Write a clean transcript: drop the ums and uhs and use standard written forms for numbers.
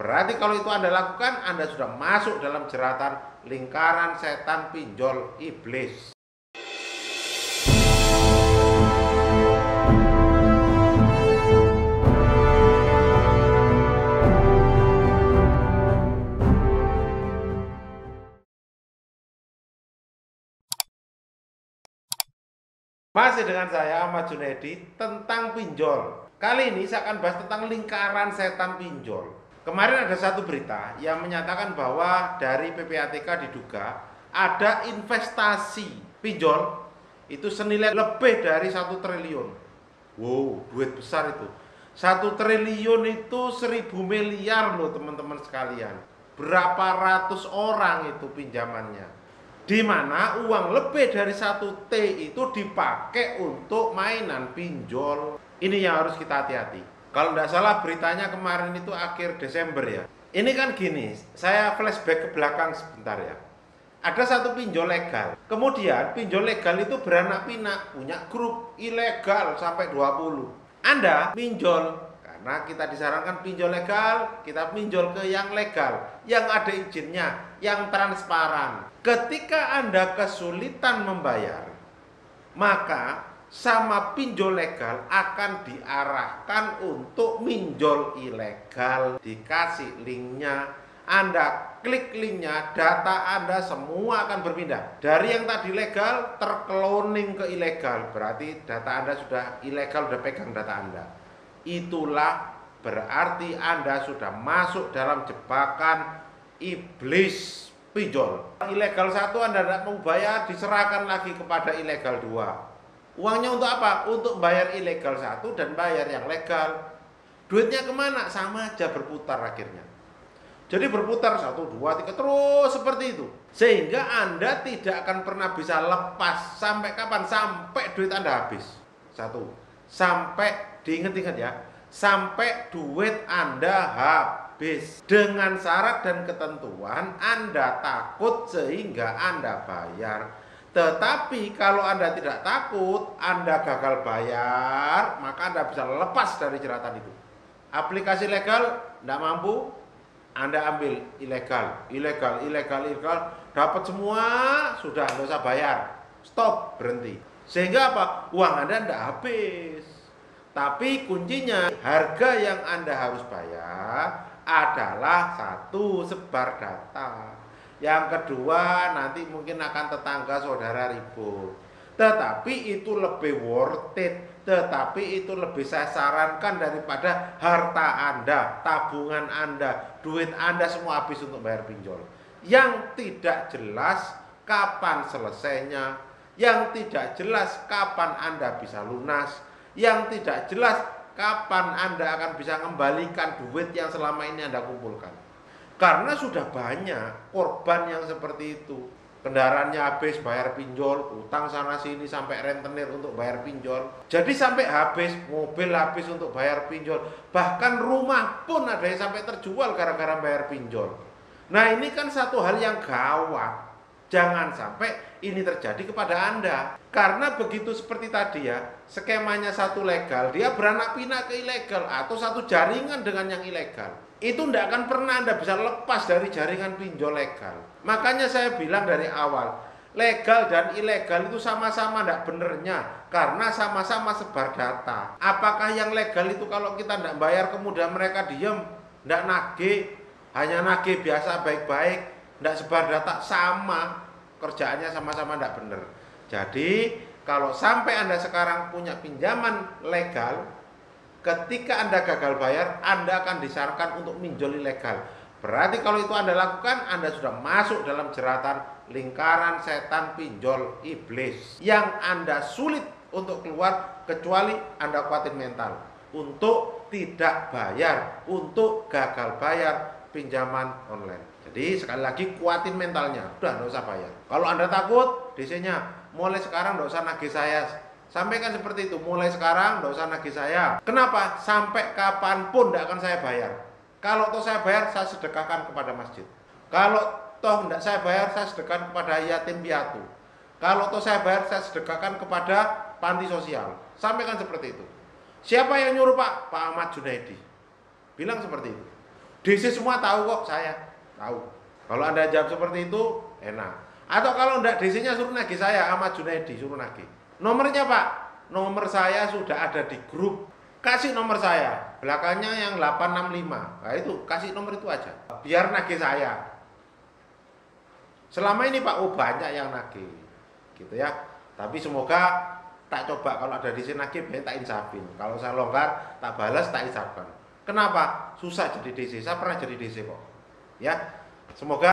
Berarti kalau itu Anda lakukan, Anda sudah masuk dalam jeratan lingkaran setan pinjol iblis. Masih dengan saya Ahmad Junaidi tentang pinjol. Kali ini saya akan bahas tentang lingkaran setan pinjol. Kemarin ada satu berita yang menyatakan bahwa dari PPATK diduga ada investasi pinjol itu senilai lebih dari 1 triliun. Wow, duit besar itu. 1 triliun itu 1.000 miliar loh teman-teman sekalian. Berapa ratus orang itu pinjamannya. Di mana uang lebih dari 1 T itu dipakai untuk mainan pinjol. Ini yang harus kita hati-hati. Kalau tidak salah beritanya kemarin itu akhir Desember ya. Ini kan gini, saya flashback ke belakang sebentar ya. Ada satu pinjol legal. Kemudian pinjol legal itu beranak pinak, punya grup ilegal sampai 20. Anda pinjol, karena kita disarankan pinjol legal, kita pinjol ke yang legal, yang ada izinnya, yang transparan. Ketika Anda kesulitan membayar, maka sama pinjol legal akan diarahkan untuk minjol ilegal. Dikasih linknya, Anda klik linknya, data Anda semua akan berpindah. Dari yang tadi legal terkloning ke ilegal, berarti data Anda sudah ilegal, sudah pegang data Anda. Itulah berarti Anda sudah masuk dalam jebakan iblis pinjol. Ilegal 1 Anda tidak mau bayar, diserahkan lagi kepada ilegal 2. Uangnya untuk apa? Untuk bayar ilegal 1 dan bayar yang legal. Duitnya kemana? Sama aja berputar akhirnya. Jadi berputar 1, 2, 3 terus seperti itu. Sehingga Anda tidak akan pernah bisa lepas. Sampai kapan? Sampai duit Anda habis. 1. Sampai, diingat-ingat ya, sampai duit Anda habis. Dengan syarat dan ketentuan Anda takut sehingga Anda bayar. Tetapi kalau Anda tidak takut, Anda gagal bayar, maka Anda bisa lepas dari jeratan itu. Aplikasi legal tidak mampu, Anda ambil ilegal, dapat semua, sudah tidak usah bayar, stop, berhenti. Sehingga apa? Uang Anda tidak habis. Tapi kuncinya, harga yang Anda harus bayar adalah 1, sebar data. Yang kedua, nanti mungkin akan tetangga saudara ribut. Tetapi itu lebih worth it. Tetapi itu lebih saya sarankan daripada harta Anda, tabungan Anda, duit Anda semua habis untuk bayar pinjol. Yang tidak jelas kapan selesainya, yang tidak jelas kapan Anda bisa lunas, yang tidak jelas kapan Anda akan bisa mengembalikan duit yang selama ini Anda kumpulkan. Karena sudah banyak korban yang seperti itu. Kendaraannya habis bayar pinjol, utang sana sini sampai rentenir untuk bayar pinjol. Jadi sampai habis, mobil habis untuk bayar pinjol. Bahkan rumah pun ada yang sampai terjual gara-gara bayar pinjol. Nah ini kan satu hal yang gawat. Jangan sampai ini terjadi kepada Anda. Karena begitu seperti tadi ya, skemanya 1 legal, dia beranak pinak ke ilegal atau 1 jaringan dengan yang ilegal. Itu tidak akan pernah Anda bisa lepas dari jaringan pinjol legal. Makanya saya bilang dari awal, legal dan ilegal itu sama-sama tidak benernya, karena sama-sama sebar data. Apakah yang legal itu kalau kita tidak bayar kemudian mereka diem, tidak nagih, hanya nagih biasa baik-baik, tidak sebar data, sama kerjaannya sama-sama tidak benar. Jadi kalau sampai Anda sekarang punya pinjaman legal, ketika Anda gagal bayar, Anda akan disarankan untuk minjol ilegal. Berarti kalau itu Anda lakukan, Anda sudah masuk dalam jeratan lingkaran setan pinjol iblis, yang Anda sulit untuk keluar kecuali Anda kuatin mental untuk tidak bayar, untuk gagal bayar pinjaman online. Jadi sekali lagi kuatin mentalnya, udah nggak usah bayar. Kalau Anda takut, DC-nya mulai sekarang nggak usah nagih saya. Sampaikan seperti itu, mulai sekarang nggak usah nagih saya. Kenapa? Sampai kapanpun tidak akan saya bayar. Kalau toh saya bayar, saya sedekahkan kepada masjid. Kalau toh tidak saya bayar, saya sedekahkan kepada yatim piatu. Kalau toh saya bayar, saya sedekahkan kepada panti sosial. Sampaikan seperti itu. Siapa yang nyuruh Pak? Pak Ahmad Junaidi. Bilang seperti itu. DC semua tahu kok, saya tahu. Kalau Anda jawab seperti itu, enak. Atau kalau enggak, DC-nya suruh nagih saya, Ahmad Junaidi, suruh nagih. Nomornya Pak, nomor saya sudah ada di grup. Kasih nomor saya, belakangnya yang 865. Nah itu, kasih nomor itu aja. Biar nagih saya. Selama ini Pak, banyak yang nagih. Gitu ya. Tapi semoga tak coba kalau ada DC nagih, tak insafin. Kalau saya longgar, tak balas, tak insafkan. Kenapa? Susah jadi DC. Saya pernah jadi DC kok. Ya. Semoga